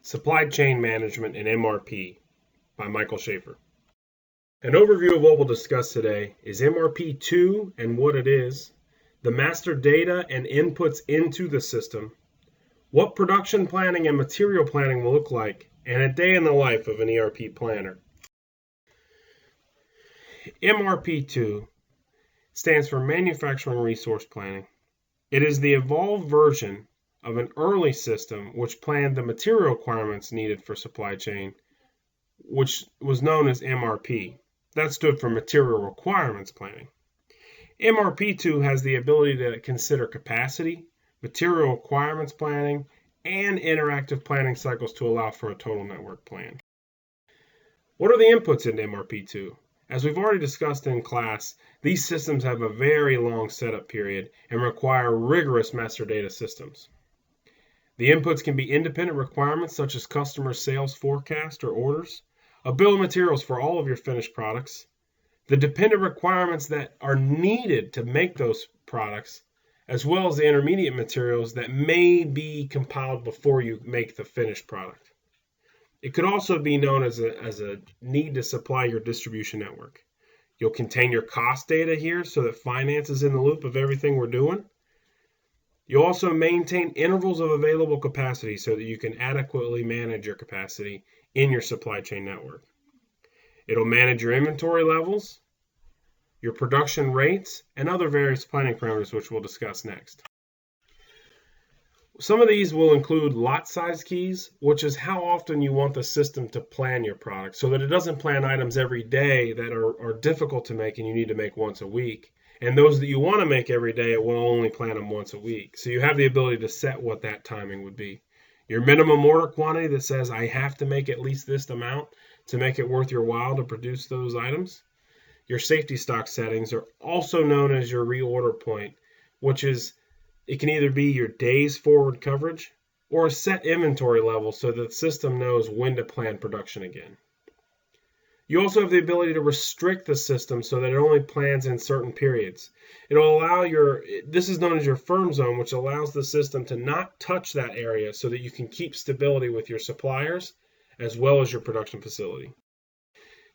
Supply Chain Management and MRP by Michael Schaefer. An overview of what we'll discuss today is MRP2 and what it is, the master data and inputs into the system, what production planning and material planning will look like, and a day in the life of an ERP planner. MRP2 stands for Manufacturing Resource Planning. It is the evolved version of an early system which planned the material requirements needed for supply chain, which was known as MRP. That stood for Material Requirements Planning. MRP2 has the ability to consider capacity, material requirements planning, and interactive planning cycles to allow for a total network plan. What are the inputs into MRP2? As we've already discussed in class, these systems have a very long setup period and require rigorous master data systems. The inputs can be independent requirements such as customer sales forecast or orders, a bill of materials for all of your finished products, the dependent requirements that are needed to make those products, as well as the intermediate materials that may be compiled before you make the finished product. It could also be known as a need to supply your distribution network. You'll contain your cost data here so that finance is in the loop of everything we're doing. You'll also maintain intervals of available capacity so that you can adequately manage your capacity in your supply chain network. It'll manage your inventory levels, your production rates, and other various planning parameters, which we'll discuss next. Some of these will include lot size keys, which is how often you want the system to plan your product so that it doesn't plan items every day that are difficult to make and you need to make once a week. And those that you want to make every day, it will only plan them once a week. So you have the ability to set what that timing would be. Your minimum order quantity that says I have to make at least this amount to make it worth your while to produce those items. Your safety stock settings are also known as your reorder point, which is it can either be your days forward coverage or a set inventory level so that the system knows when to plan production again. You also have the ability to restrict the system so that it only plans in certain periods. It'll allow this is known as your firm zone, which allows the system to not touch that area so that you can keep stability with your suppliers as well as your production facility.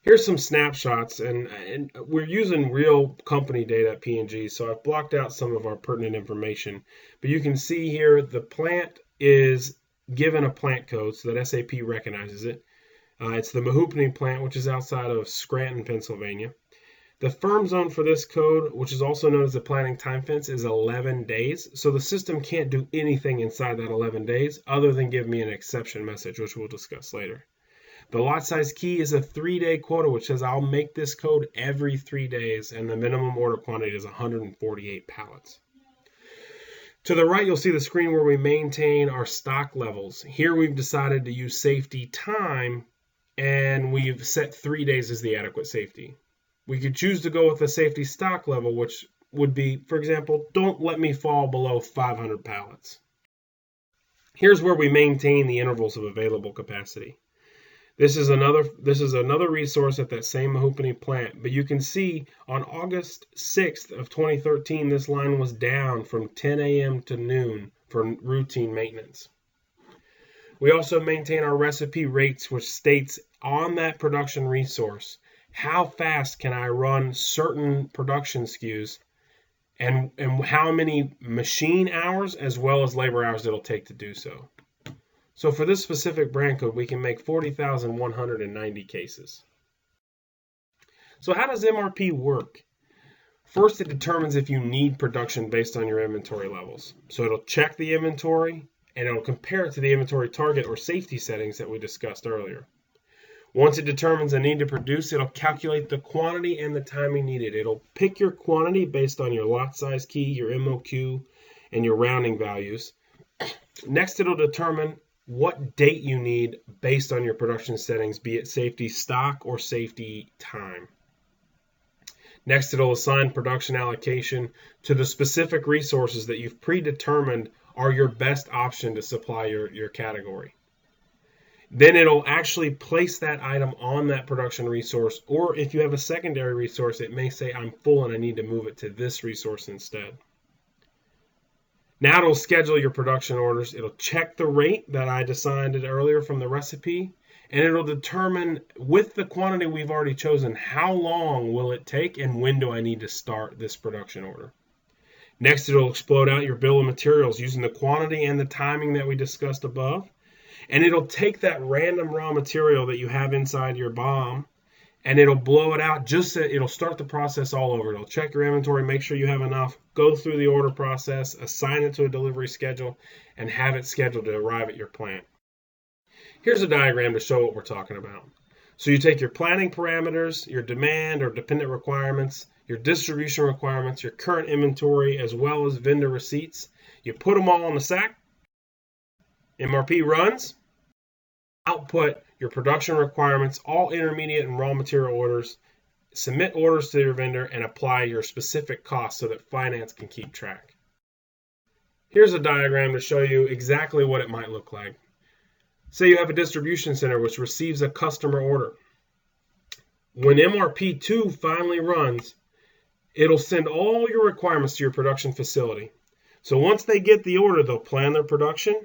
Here's some snapshots, and we're using real company data at P&G, so I've blocked out some of our pertinent information. But you can see here the plant is given a plant code so that SAP recognizes it. It's the Mahoopany plant, which is outside of Scranton, Pennsylvania. The firm zone for this code, which is also known as the planning time fence, is 11 days. So the system can't do anything inside that 11 days other than give me an exception message, which we'll discuss later. The lot size key is a 3-day quota, which says I'll make this code every 3 days, and the minimum order quantity is 148 pallets. To the right, you'll see the screen where we maintain our stock levels. Here we've decided to use safety time, and we've set 3 days as the adequate safety. We could choose to go with a safety stock level, which would be, for example, don't let me fall below 500 pallets. Here's where we maintain the intervals of available capacity. This is another resource at that same Mahoopany plant, but you can see on August 6th of 2013, this line was down from 10 a.m. to noon for routine maintenance. We also maintain our recipe rates, which states on that production resource, how fast can I run certain production SKUs and how many machine hours as well as labor hours it'll take to do so. So for this specific brand code, we can make 40,190 cases. So how does MRP work? First, it determines if you need production based on your inventory levels. So it'll check the inventory and it'll compare it to the inventory target or safety settings that we discussed earlier. Once it determines a need to produce, it'll calculate the quantity and the timing needed. It'll pick your quantity based on your lot size key, your MOQ, and your rounding values. Next, it'll determine what date you need based on your production settings, be it safety stock or safety time. Next, it'll assign production allocation to the specific resources that you've predetermined are your best option to supply your category. Then it'll actually place that item on that production resource, or if you have a secondary resource, it may say I'm full and I need to move it to this resource instead. Now it'll schedule your production orders. It'll check the rate that I decided earlier from the recipe, and it'll determine with the quantity we've already chosen how long will it take and when do I need to start this production order. Next, it'll explode out your bill of materials using the quantity and the timing that we discussed above. And it'll take that random raw material that you have inside your BOM and it'll blow it out. It'll start the process all over. It'll check your inventory, make sure you have enough, go through the order process, assign it to a delivery schedule, and have it scheduled to arrive at your plant. Here's a diagram to show what we're talking about. So you take your planning parameters, your demand or dependent requirements, your distribution requirements, your current inventory, as well as vendor receipts. You put them all in the SAP. MRP runs. Output your production requirements, all intermediate and raw material orders, submit orders to your vendor, and apply your specific costs so that finance can keep track. Here's a diagram to show you exactly what it might look like. Say you have a distribution center which receives a customer order. When MRP2 finally runs, it'll send all your requirements to your production facility. So once they get the order, they'll plan their production,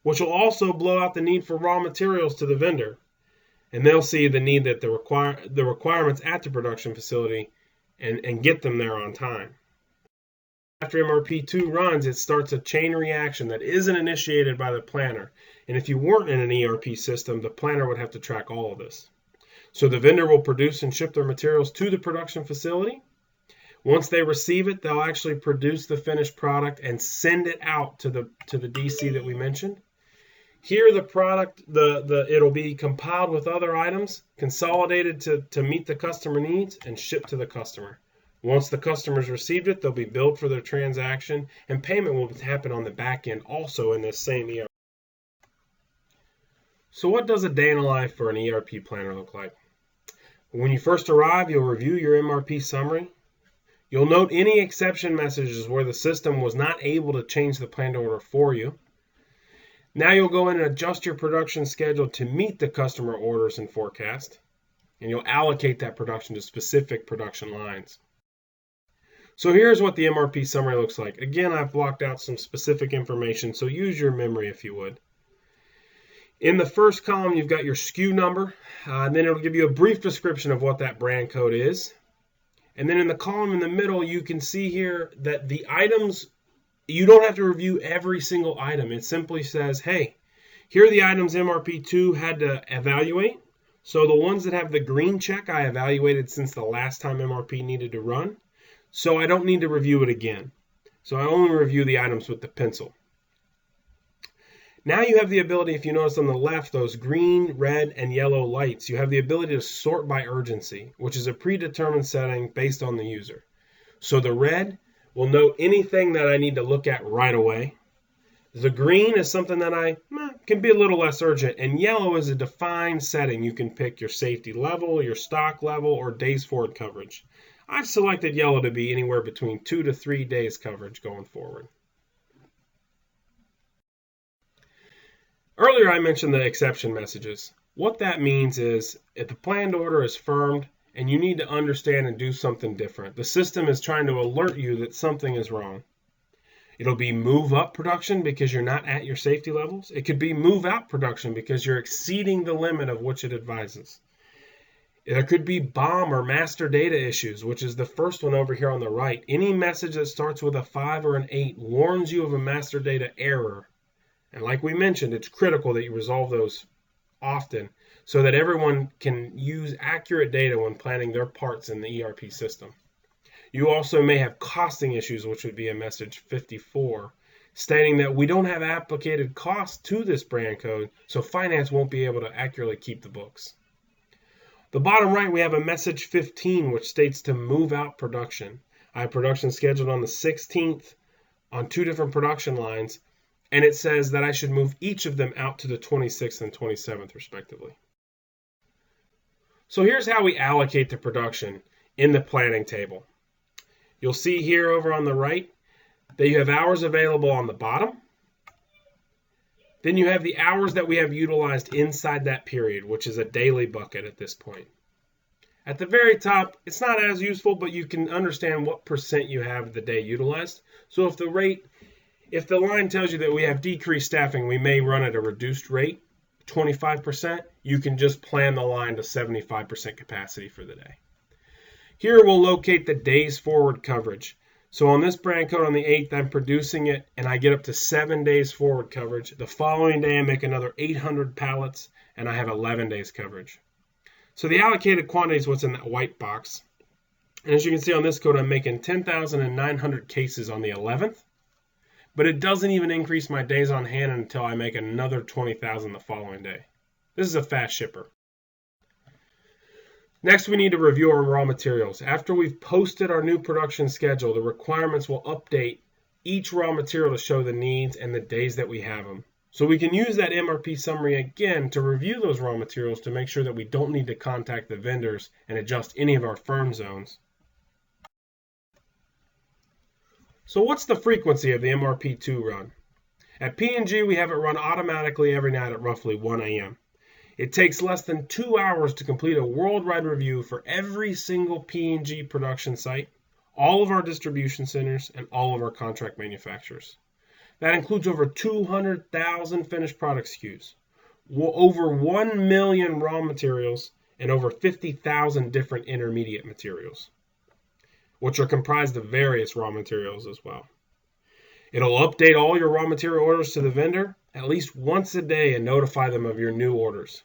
which will also blow out the need for raw materials to the vendor. And they'll see the need that the requirements at the production facility and get them there on time. After MRP2 runs, it starts a chain reaction that isn't initiated by the planner. And if you weren't in an ERP system, the planner would have to track all of this. So the vendor will produce and ship their materials to the production facility. Once they receive it, they'll actually produce the finished product and send it out to the DC that we mentioned. Here, the product, it'll be compiled with other items, consolidated to meet the customer needs, and shipped to the customer. Once the customer's received it, they'll be billed for their transaction, and payment will happen on the back end also in this same ERP. So what does a day in the life for an ERP planner look like? When you first arrive, you'll review your MRP summary. You'll note any exception messages where the system was not able to change the planned order for you. Now you'll go in and adjust your production schedule to meet the customer orders and forecast, and you'll allocate that production to specific production lines. So here's what the MRP summary looks like. Again, I've blocked out some specific information, so use your memory if you would. In the first column, you've got your SKU number, and then it'll give you a brief description of what that brand code is. And then in the column in the middle, you can see here that the items, you don't have to review every single item. It simply says, hey, here are the items MRP2 had to evaluate. So the ones that have the green check, I evaluated since the last time MRP needed to run. So I don't need to review it again. So I only review the items with the pencil. Now you have the ability, if you notice on the left, those green, red, and yellow lights, you have the ability to sort by urgency, which is a predetermined setting based on the user. So the red will note anything that I need to look at right away. The green is something that can be a little less urgent, and yellow is a defined setting. You can pick your safety level, your stock level, or days forward coverage. I've selected yellow to be anywhere between 2 to 3 days coverage going forward. Earlier I mentioned the exception messages. What that means is if the planned order is firmed and you need to understand and do something different, the system is trying to alert you that something is wrong. It'll be move up production because you're not at your safety levels. It could be move out production because you're exceeding the limit of which it advises. There could be BOM or master data issues, which is the first one over here on the right. Any message that starts with a 5 or an 8 warns you of a master data error. And like we mentioned, it's critical that you resolve those often so that everyone can use accurate data when planning their parts in the ERP system. You also may have costing issues, which would be a message 54, stating that we don't have applicated cost to this brand code, so finance won't be able to accurately keep the books. The bottom right, we have a message 15, which states to move out production. I have production scheduled on the 16th on 2 different production lines, and it says that I should move each of them out to the 26th and 27th, respectively. So here's how we allocate the production in the planning table. You'll see here over on the right that you have hours available on the bottom. Then you have the hours that we have utilized inside that period, which is a daily bucket at this point. At the very top, it's not as useful, but you can understand what percent you have the day utilized. So if the rate If the line tells you that we have decreased staffing, we may run at a reduced rate, 25%, you can just plan the line to 75% capacity for the day. Here we'll locate the days forward coverage. So on this brand code on the 8th, I'm producing it and I get up to 7 days forward coverage. The following day, I make another 800 pallets and I have 11 days coverage. So the allocated quantity is what's in that white box. And as you can see on this code, I'm making 10,900 cases on the 11th. But it doesn't even increase my days on hand until I make another 20,000 the following day. This is a fast shipper. Next, we need to review our raw materials. After we've posted our new production schedule, the requirements will update each raw material to show the needs and the days that we have them. So we can use that MRP summary again to review those raw materials to make sure that we don't need to contact the vendors and adjust any of our firm zones. So what's the frequency of the MRP2 run? At P&G, we have it run automatically every night at roughly 1 a.m. It takes less than 2 hours to complete a worldwide review for every single P&G production site, all of our distribution centers, and all of our contract manufacturers. That includes over 200,000 finished product SKUs, over 1 million raw materials, and over 50,000 different intermediate materials, which are comprised of various raw materials as well. It'll update all your raw material orders to the vendor at least once a day and notify them of your new orders.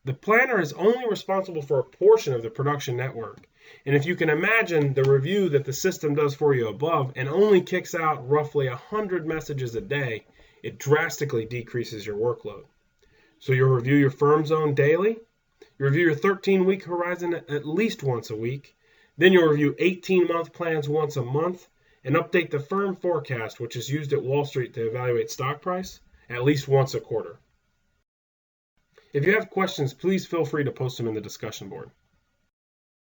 The planner is only responsible for a portion of the production network. And if you can imagine the review that the system does for you above and only kicks out roughly 100 messages a day, it drastically decreases your workload. So you'll review your firm zone daily, you review your 13-week horizon at least once a week, then you'll review 18-month plans once a month, and update the firm forecast, which is used at Wall Street to evaluate stock price, at least once a quarter. If you have questions, please feel free to post them in the discussion board.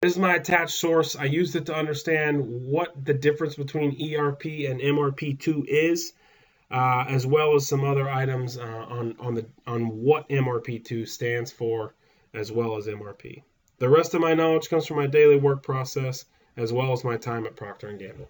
This is my attached source. I used it to understand what the difference between ERP and MRP2 is, as well as some other items on what MRP2 stands for, as well as MRP. The rest of my knowledge comes from my daily work process, as well as my time at Procter & Gamble.